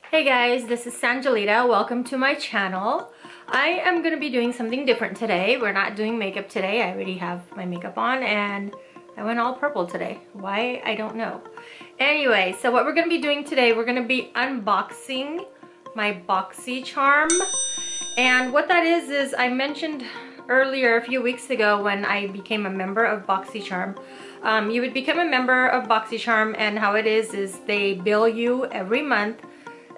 Hey guys, this is Sanjaleeta. Welcome to my channel. I am going to be doing something different today. We're not doing makeup today. I already have my makeup on and I went all purple today. Why? I don't know. Anyway, so what we're going to be doing today, we're going to be unboxing my Boxy charm. And what that is I mentioned earlier a few weeks ago when I became a member of Boxy charm. You would become a member of Boxy charm, and how it is they bill you every month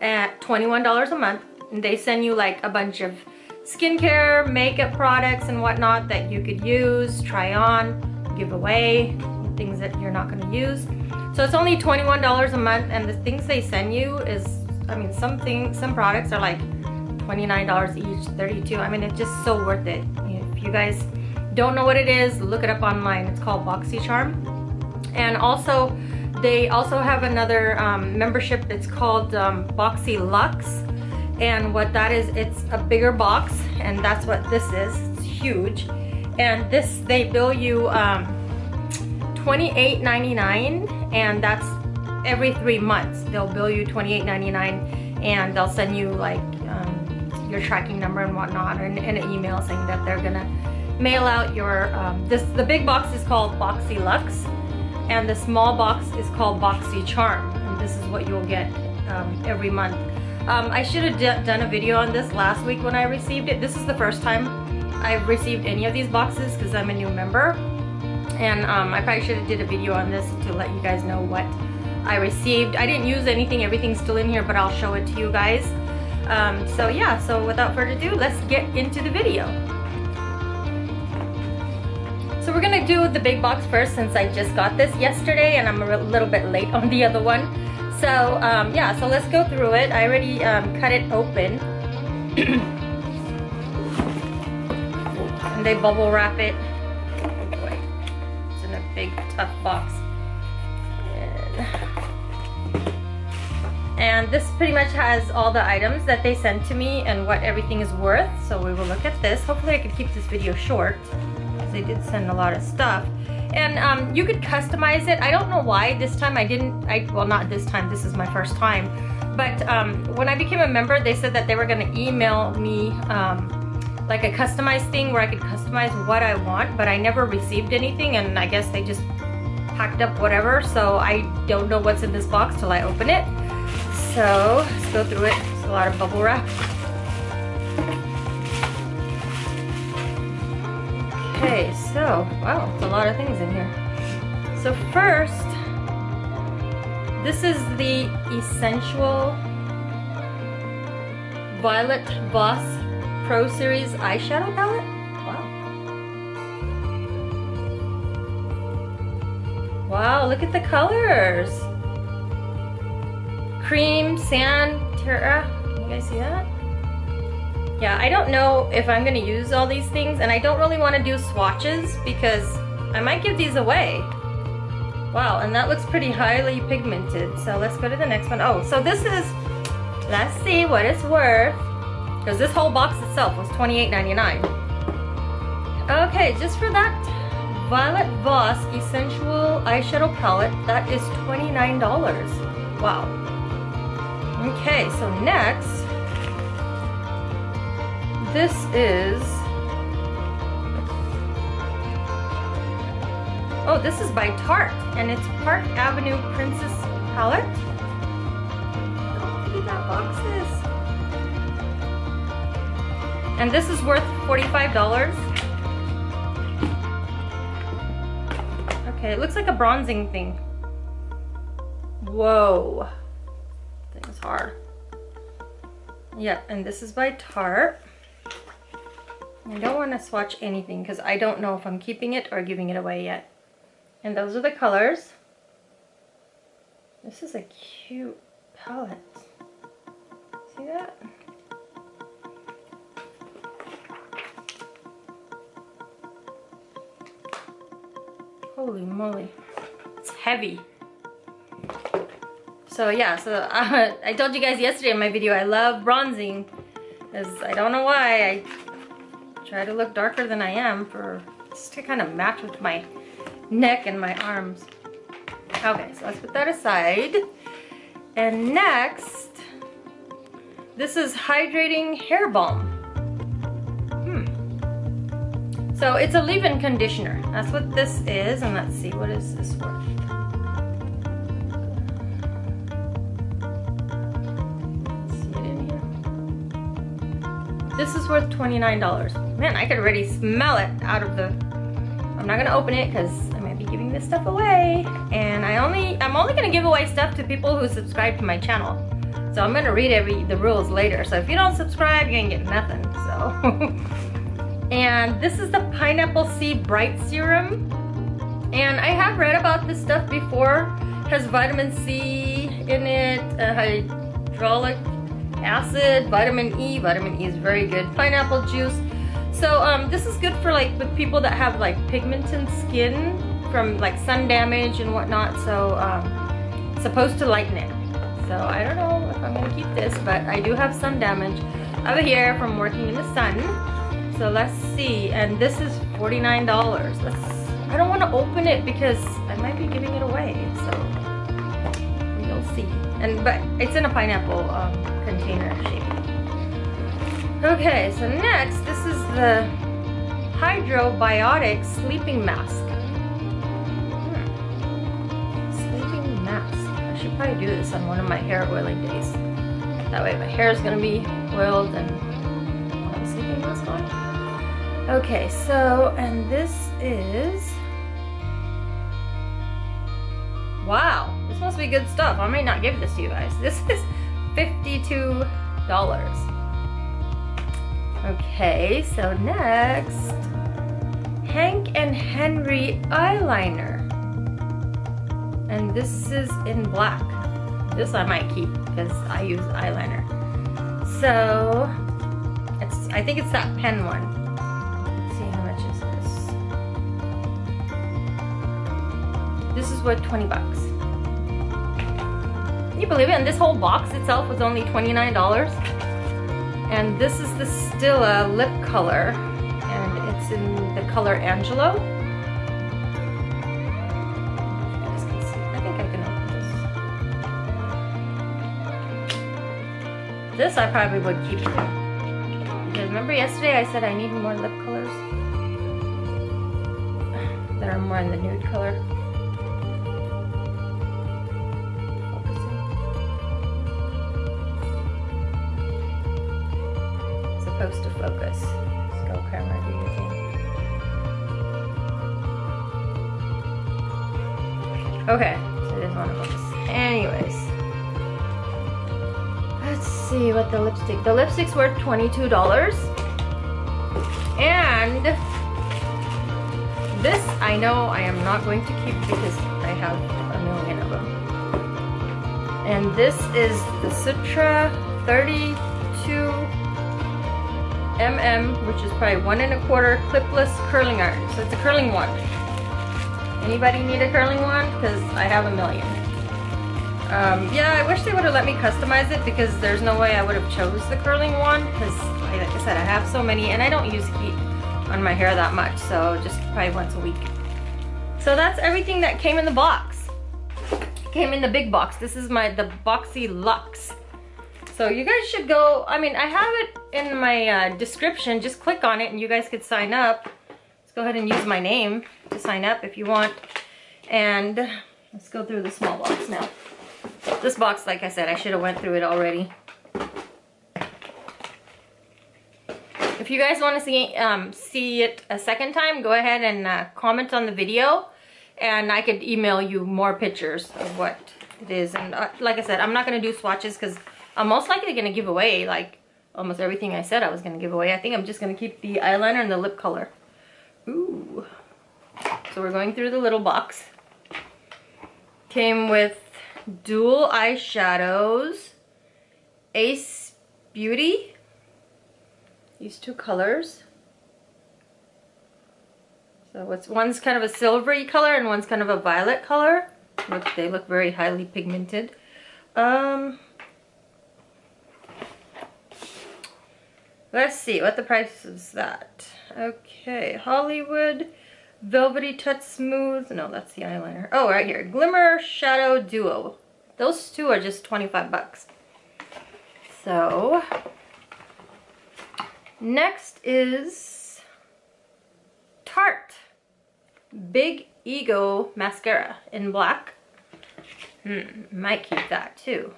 at $21 a month. And they send you like a bunch of skincare, makeup products and whatnot that you could use, try on, give away, things that you're not going to use. So it's only $21 a month, and the things they send you is, I mean, some products are like $29 each, $32. I mean, it's just so worth it. If you guys don't know what it is, look it up online. It's called Boxy charm. And also they also have another membership. It's called Boxy Luxe, and what that is, it's a bigger box, and that's what this is. It's huge, and this they bill you $28.99, and that's every 3 months. They'll bill you $28.99, and they'll send you like your tracking number and whatnot, and an email saying that they're gonna mail out your the big box is called Boxy Luxe, and the small box is called Boxy charm, and this is what you'll get every month. I should have done a video on this last week when I received it. This is the first time I've received any of these boxes because I'm a new member, and I probably should have did a video on this to let you guys know what I received. I didn't use anything, everything's still in here, but I'll show it to you guys. So yeah, so without further ado, let's get into the video. So we're gonna do the big box first, since I just got this yesterday and I'm a little bit late on the other one. So yeah, so let's go through it. I already cut it open. And they bubble wrap it. Oh boy, it's in a big tough box. And this pretty much has all the items that they sent to me and what everything is worth. So we will look at this. Hopefully I can keep this video short, because they did send a lot of stuff. And you could customize it. I don't know why this time well, not this time, this is my first time. But when I became a member, they said that they were gonna email me like a customized thing where I could customize what I want, but I never received anything, and I guess they just packed up whatever. So I don't know what's in this box till I open it. So let's go through it. It's a lot of bubble wrap. Okay, so wow, it's a lot of things in here. So first, this is the Essential Violet Voss Pro Series eyeshadow palette. Wow. Wow, look at the colors. Cream, sand, terra. You guys see that? Yeah, I don't know if I'm gonna use all these things, and I don't really want to do swatches because I might give these away. Wow, and that looks pretty highly pigmented. So let's go to the next one. Oh, so this is, let's see what it's worth, because this whole box itself was $28.99. Okay, just for that Violet Voss Essential Eyeshadow Palette, that is $29. Wow. Okay, so next, this is, oh, this is by Tarte, and it's Park Avenue Princess Palette. Look at that box is. And this is worth $45. Okay, it looks like a bronzing thing. Whoa. Thing's hard. Yeah, and this is by Tarte. I don't want to swatch anything because I don't know if I'm keeping it or giving it away yet. And those are the colors. This is a cute palette. See that? Holy moly. It's heavy. So yeah, so I told you guys yesterday in my video I love bronzing, because I don't know why I try to look darker than I am, for just to kind of match with my neck and my arms. Okay, so let's put that aside. And next, This is hydrating hair balm. So it's a leave-in conditioner. That's what this is, and let's see, what is this worth? See it in here. This is worth $29. Man, I could already smell it out of the... I'm not gonna open it because I might be giving this stuff away. And I'm only gonna give away stuff to people who subscribe to my channel. So I'm gonna read the rules later. So if you don't subscribe, you're gonna get nothing, so. And this is the Pineapple C Bright Serum. And I have read about this stuff before. It has vitamin C in it, hyaluronic acid, vitamin E. Vitamin E is very good. Pineapple juice. So this is good for like with people that have like pigmented skin from like sun damage and whatnot. So it's supposed to lighten it. So I don't know if I'm gonna keep this, but I do have sun damage over here from working in the sun. So let's see, and this is $49. I don't want to open it because I might be giving it away, so we'll see. But it's in a pineapple container shape. Okay, so next, this is the Hydrobiotic Sleeping Mask. Sleeping mask. I should probably do this on one of my hair oiling days. That way my hair is gonna be oiled and I'll have a sleeping mask on. Okay, so, and this is, wow, this must be good stuff. I might not give this to you guys. This is $52. Okay, so next, Hank and Henry eyeliner. And this is in black. This I might keep because I use eyeliner. So, I think it's that pen one. This is worth 20 bucks. Can you believe it? And this whole box itself was only $29. And this is the Stila lip color. And it's in the color Angelo. You guys can see. I think I can open this. This I probably would keep. Because remember yesterday I said I need more lip colors that are more in the nude color. Supposed to focus. Let's go camera, do your thing. Okay, so it is one of those. Anyways, let's see what the lipstick. The lipstick's worth $22. And this I know I am not going to keep because I have a million of them. And this is the Sutra 32 which is probably 1 1/4 clipless curling iron. So it's a curling wand. Anybody need a curling wand? Because I have a million. Yeah, I wish they would have let me customize it because there's no way I would have chose the curling wand because like I said, I have so many and I don't use heat on my hair that much, so just probably once a week. So that's everything that came in the box. Came in the big box. This is the Boxy Luxe. So you guys should go, I mean, I have it in my description. Just click on it and you guys could sign up. Let's go ahead and use my name to sign up if you want. And let's go through the small box now. This box, like I said, I should have went through it already. If you guys want to see it a second time, go ahead and comment on the video. And I could email you more pictures of what it is. And like I said, I'm not going to do swatches because I'm most likely going to give away like almost everything I said I was going to give away. I think I'm just going to keep the eyeliner and the lip color. Ooh. So we're going through the little box. Came with dual eyeshadows. Ace Beauty. These two colors. So one's kind of a silvery color and one's kind of a violet color. They look very highly pigmented. Let's see what the price is that. Okay, Hollywood Velvety Touch Smooth. No, that's the eyeliner. Oh, right here. Glimmer Shadow Duo. Those two are just 25 bucks. So next is Tarte Big Ego mascara in black. Might keep that too.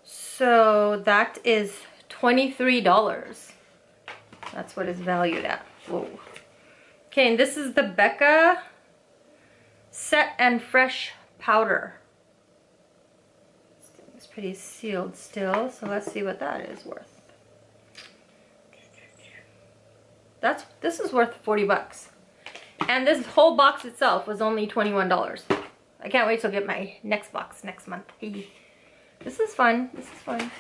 So that is $23. That's what it's valued at. Whoa. Okay, and this is the Becca Set and Fresh Powder. It's pretty sealed still, so let's see what that is worth. This is worth 40 bucks. And this whole box itself was only $21. I can't wait to get my next box next month. This is fun. This is fun.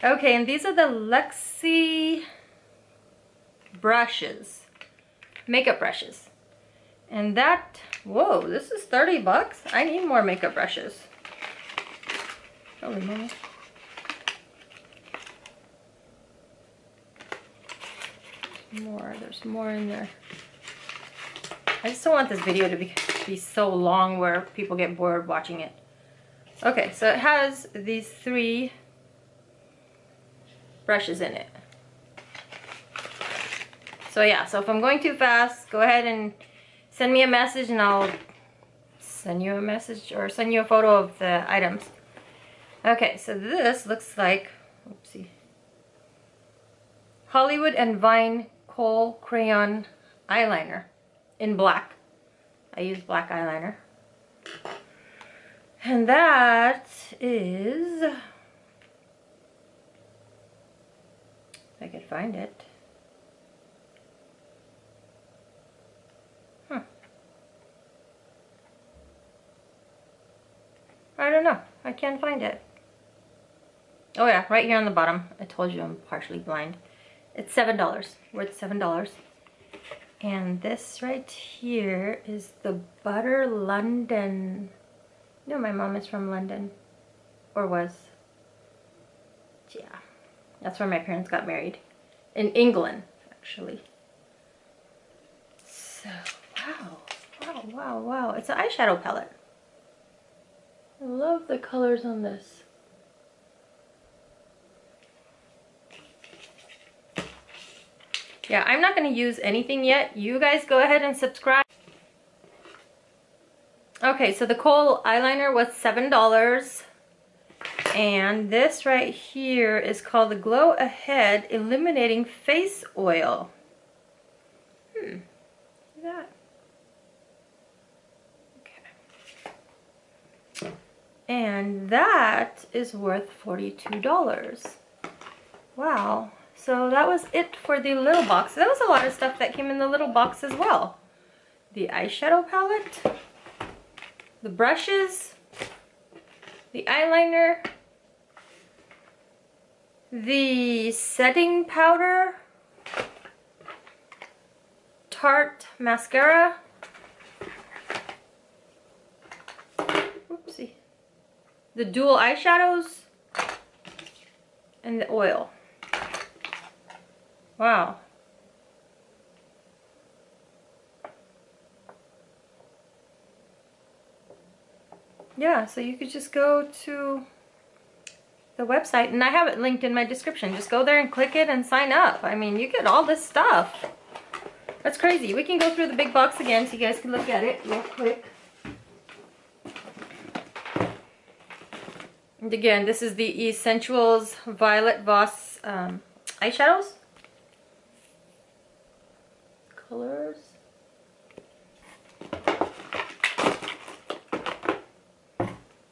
Okay, and these are the Lexi brushes. Makeup brushes. And that, whoa, this is 30 bucks. I need more makeup brushes. Holy moly. There's more in there. I just don't want this video to be so long where people get bored watching it. Okay, so it has these 3 brushes in it. So yeah, so if I'm going too fast, go ahead and send me a message and I'll send you a message or send you a photo of the items. Okay, so this looks like, oopsie, Hollywood and Vine Kohl Crayon Eyeliner in black. I use black eyeliner. And that is, if I could find it. I don't know. I can't find it. Oh yeah, right here on the bottom. I told you I'm partially blind. It's $7. Worth $7. And this right here is the Butter London. You know my mom is from London. Or was. Yeah. That's where my parents got married. In England, actually. So, wow. It's an eyeshadow palette. I love the colors on this. Yeah, I'm not going to use anything yet. You guys go ahead and subscribe. Okay, so the Kohl eyeliner was $7. And this right here is called the Glow Ahead Illuminating Face Oil. Look at that. Okay. And that is worth $42. Wow. So that was it for the little box. That was a lot of stuff that came in the little box as well. The eyeshadow palette, the brushes, the eyeliner, the setting powder, Tarte mascara, whoopsie, the dual eyeshadows, and the oil. Wow. Yeah, so you could just go to the website, and I have it linked in my description. Just go there and click it and sign up. I mean, you get all this stuff. That's crazy. We can go through the big box again so you guys can look at it real quick. And again, this is the Essentials Violet Voss eyeshadows. Colors.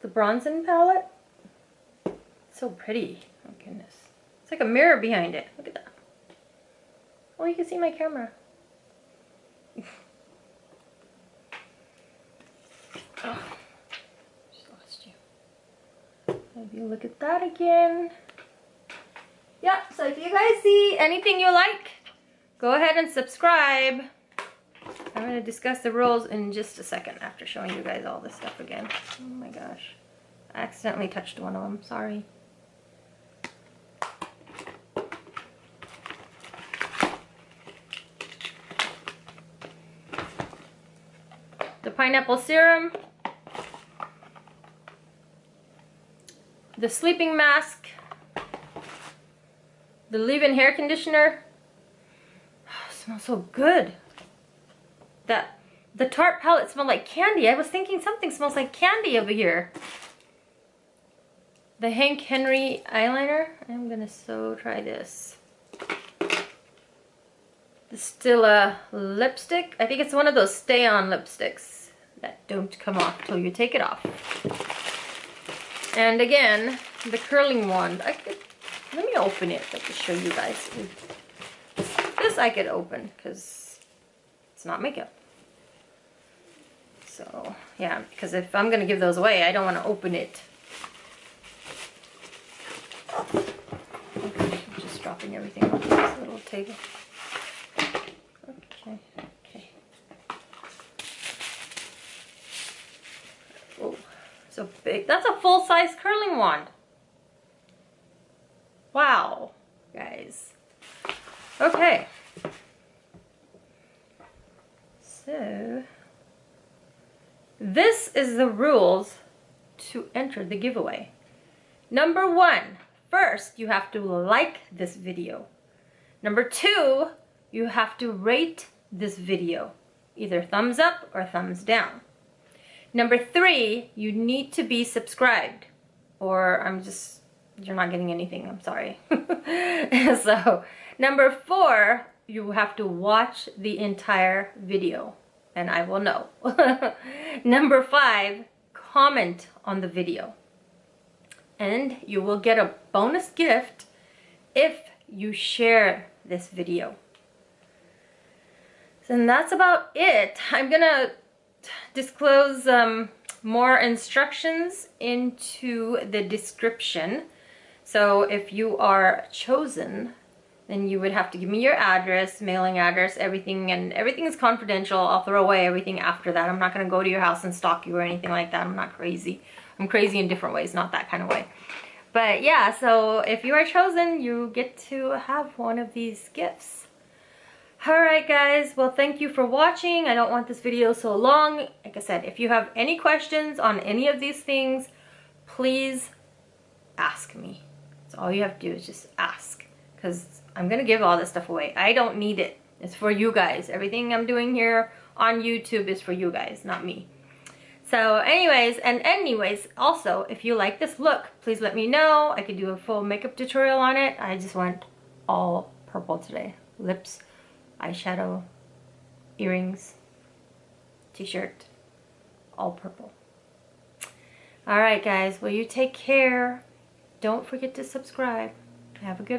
The bronzing palette. So pretty. Oh goodness. It's like a mirror behind it. Look at that. Oh, you can see my camera. Oh, just lost you. Maybe look at that again. Yeah, so if you guys see anything you like, go ahead and subscribe. I'm going to discuss the rules in just a second after showing you guys all this stuff again. Oh my gosh. I accidentally touched one of them. Sorry. The pineapple serum. the sleeping mask, the leave-in hair conditioner. Oh, it smells so good. The Tarte palette smelled like candy. I was thinking something smells like candy over here. The Hank Henry eyeliner. I'm gonna try this. The Stila lipstick. I think it's one of those stay-on lipsticks that don't come off till you take it off. And again, the curling wand. Let me open it. I can show you guys. This I could open because it's not makeup. So yeah, because if I'm gonna give those away, I don't want to open it. Okay, I'm just dropping everything off this little table. Okay. Oh, so big. That's a full-size curling wand. Wow, guys. Okay. So, this is the rules to enter the giveaway. Number 1, first you have to like this video. Number 2, you have to rate this video, either thumbs up or thumbs down. Number 3, you need to be subscribed, or you're not getting anything, I'm sorry. So, number 4, you have to watch the entire video, and I will know. Number 5, comment on the video, and you will get a bonus gift if you share this video. And that's about it. I'm gonna disclose more instructions into the description. So if you are chosen, then you would have to give me your address, mailing address, everything, and everything is confidential. I'll throw away everything after that. I'm not gonna go to your house and stalk you or anything like that. I'm not crazy. I'm crazy in different ways, not that kind of way. But yeah, so if you are chosen, you get to have one of these gifts. Alright guys, well thank you for watching. I don't want this video so long. Like I said, if you have any questions on any of these things, please ask me. So all you have to do is just ask, because I'm going to give all this stuff away. I don't need it. It's for you guys. Everything I'm doing here on YouTube is for you guys, not me. So anyways, also, if you like this look, please let me know. I could do a full makeup tutorial on it. I just went all purple today. Lips, eyeshadow, earrings, t-shirt, all purple. Alright guys, well you take care. Don't forget to subscribe. Have a good